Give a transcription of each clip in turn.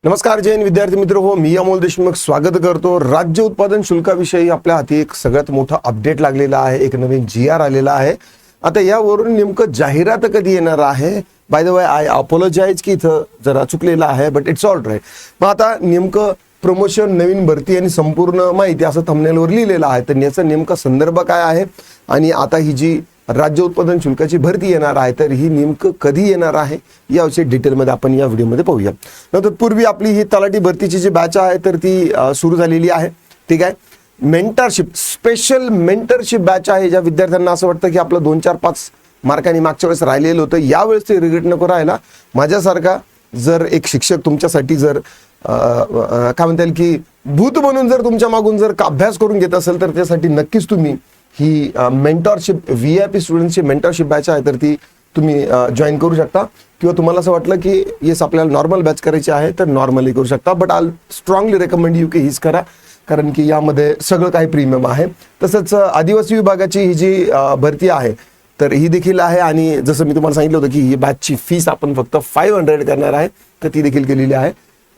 नमस्कार जैन विद्यार्थी मित्र हो, मी अमोल देशमुख स्वागत करतो। राज्य उत्पादन शुल्काविषयी आपल्या हाती एक सगळ्यात मोठा अपडेट लागलेला आहे, एक नवीन GR आलेला आहे। आता यावरून नेमकं जाहिरात कधी येणार आहे? By the way I apologize की इथं जरा चुकलेला आहे, बट इट्स ऑल राईट। मग आता नेमकं प्रमोशन, नवीन भरती आणि संपूर्ण माहिती असं थंबनेलवर लिहिलेलं आहे, तर याचा नेमका संदर्भ काय आहे आणि आता ही जी राज्य उत्पादन शुल्काची भरती येणार आहे तर ही नेमकं कधी येणार आहे याविषयी डिटेलमध्ये आपण या व्हिडिओमध्ये पाहूया। नंतर पूर्वी आपली ही तलाठी भरतीची जी बॅच आहे तर ती सुरू झालेली आहे, ठीक आहे। मेंटरशिप, स्पेशल मेंटरशिप बॅच आहे। ज्या विद्यार्थ्यांना असं वाटतं की आपलं 2, 4, 5 मार्कांनी मागच्या वेळेस राहिलेलं होतं, यावेळेस ते रिग्रेट नको राहायला। माझ्यासारखा जर एक शिक्षक तुमच्यासाठी जर काय म्हणता येईल की भूत बनून जर तुमच्या मागून जर अभ्यास करून घेत असेल तर त्यासाठी नक्कीच तुम्ही ही मेंटरशिप VIP स्टुडंट्सची मेंटरशिप बॅच आहे तर ती तुम्ही जॉईन करू शकता। किंवा तुम्हाला असं वाटलं की येस आपल्याला नॉर्मल बॅच करायची आहे तर नॉर्मली करू शकता, but I strongly recommend you की हीच करा, कारण की यामध्ये सगळं काही प्रीमियम आहे। तसंच आदिवासी विभागाची ही जी भरती आहे तर ही देखील आहे, आणि जसं मी तुम्हाला सांगितलं होतं की ही बॅचची फीस आपण फक्त 500 करणार आहे, तर ती देखील केलेली आहे।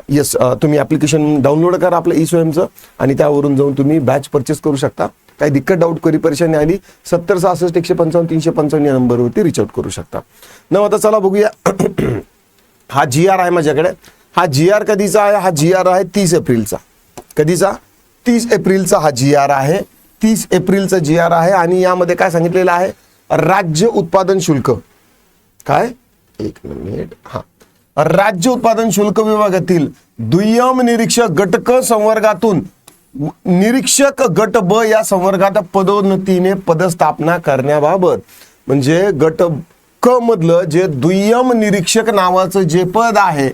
येस, तुम्ही ॲप्लिकेशन डाउनलोड करा आपलं ई-स्वयंचं आणि त्यावरून जाऊन तुम्ही बॅच परचेस करू शकता। काही दिक्कत, डाऊट, करी, परेशानी आली 70 66 155 355 या नंबरवरती रिच आउट करू शकता। न आता चला बघूया हा GR आहे माझ्याकडे। हा GR कधीचा आहे? हा GR आहे 30 एप्रिलचा। कधीचा? 30 एप्रिलचा हा GR आहे। 30 एप्रिलचा GR आहे आणि यामध्ये काय सांगितलेलं आहे? राज्य उत्पादन शुल्क काय, एक मिनिट, हा राज्य उत्पादन शुल्क विभागातील दुय्यम निरीक्षक गट क संवर्गातून निरीक्षक गट ब या संवर्गात पदोन्नतीने पदस्थापना करण्याबाबत, म्हणजे गट क मधलं जे दुय्यम निरीक्षक नावाचं जे पद आहे,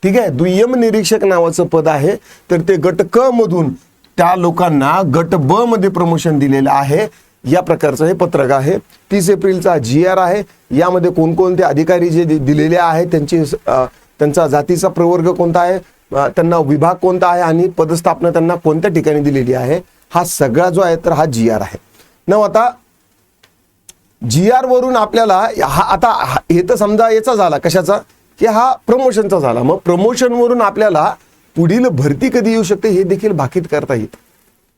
ठीक आहे, दुय्यम निरीक्षक नावाचं पद आहे, तर ते गट क मधून त्या लोकांना गट ब मध्ये प्रमोशन दिलेलं आहे। या प्रकारचं हे पत्रक आहे। 30 एप्रिलचा GR आहे। यामध्ये कोणकोणते अधिकारी जे दिलेले आहेत त्यांचा जातीचा प्रवर्ग कोणता आहे, त्यांना विभाग कोणता आहे आणि पदस्थापना त्यांना कोणत्या ठिकाणी दिलेली आहे, हा सगळा जो आहे तर हा GR आहे ना। आता GR वरून आपल्याला आता हे तर समजा याचा झाला, कशाचा, की हा प्रमोशनचा झाला। मग प्रमोशन वरून आपल्याला पुढील भरती कधी येऊ शकते हे देखील भाकीत करता येईल,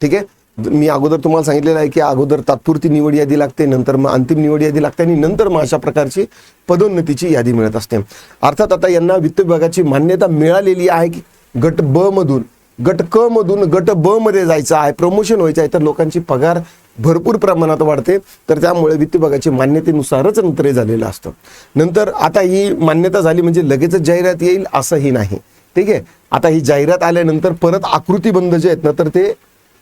ठीक आहे। मी अगोदर तुम्हाला सांगितलेलं आहे की अगोदर तात्पुरती निवड यादी लागते, नंतर मग अंतिम निवड यादी लागते आणि नंतर मग अशा प्रकारची पदोन्नतीची यादी मिळत असते। अर्थात आता यांना वित्त विभागाची मान्यता मिळालेली आहे की गट ब मधून गट क मधून गट ब मध्ये जायचं आहे, प्रमोशन व्हायचं आहे, तर लोकांची पगार भरपूर प्रमाणात वाढते, तर त्यामुळे वित्त विभागाची मान्यतेनुसारच नंतर झालेलं असतं। नंतर आता ही मान्यता झाली म्हणजे लगेचच जाहिरात येईल असंही नाही, ठीक आहे। आता ही जाहिरात आल्यानंतर परत आकृतीबंध जे आहेत ना तर ते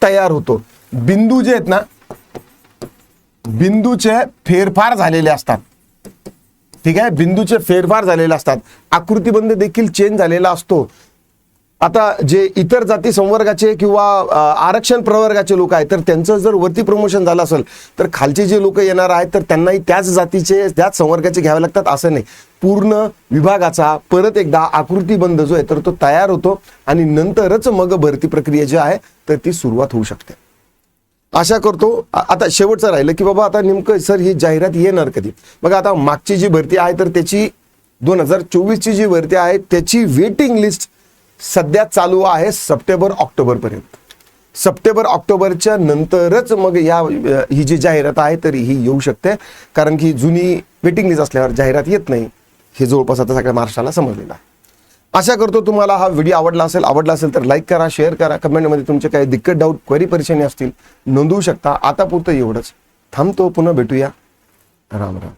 तयार होतो। बिंदू जे आहेत ना, बिंदूचे फेरफार झालेले असतात, ठीक आहे, बिंदूचे फेरफार झालेले असतात, आकृतीबंध देखील चेंज झालेला असतो। आता जे इतर जाती संवर्गाचे किंवा आरक्षण प्रवर्गाचे लोक आहेत तर त्यांचं जर वरती प्रमोशन झालं असेल तर खालचे जे लोक येणार आहेत तर त्यांनाही त्याच जातीचे त्याच संवर्गाचे घ्यावे लागतात असं नाही। पूर्ण विभागाचा परत एकदा आकृतीबंध जो आहे तर तो तयार होतो आणि नंतरच मग भरती प्रक्रिया जी आहे तर ती सुरुवात होऊ शकते। आशा करतो आता शेवटचं राहिलं की बाबा आता नेमकं सर ही जाहिरात येणार कधी? बघा आता मागची जी भरती आहे तर त्याची 2024ची जी भरती आहे त्याची वेटिंग लिस्ट सध्या चालू आहे सप्टेंबर-ऑक्टोबर पर्यंत। सप्टेंबर-ऑक्टोबरच्या नंतरच मग ही जी जाहिरात आहे तर ही येऊ शकते, कारण की जुनी वेटिंग लिस्ट असल्यावर जाहिरात येत नाही, हे जवळपास आता सगळ्या महाराष्ट्राला समजलेलं आहे। आशा करतो तुम्हाला हा व्हिडिओ आवडला असेल तर लाईक करा, शेअर करा, कमेंटमध्ये तुमचे काही दिक्कत, डाऊट, क्वेरी, परेशानी असतील नोंदवू शकता। आता पुरतं एवढंच, थांबतो, पुन्हा भेटूया, राम राम।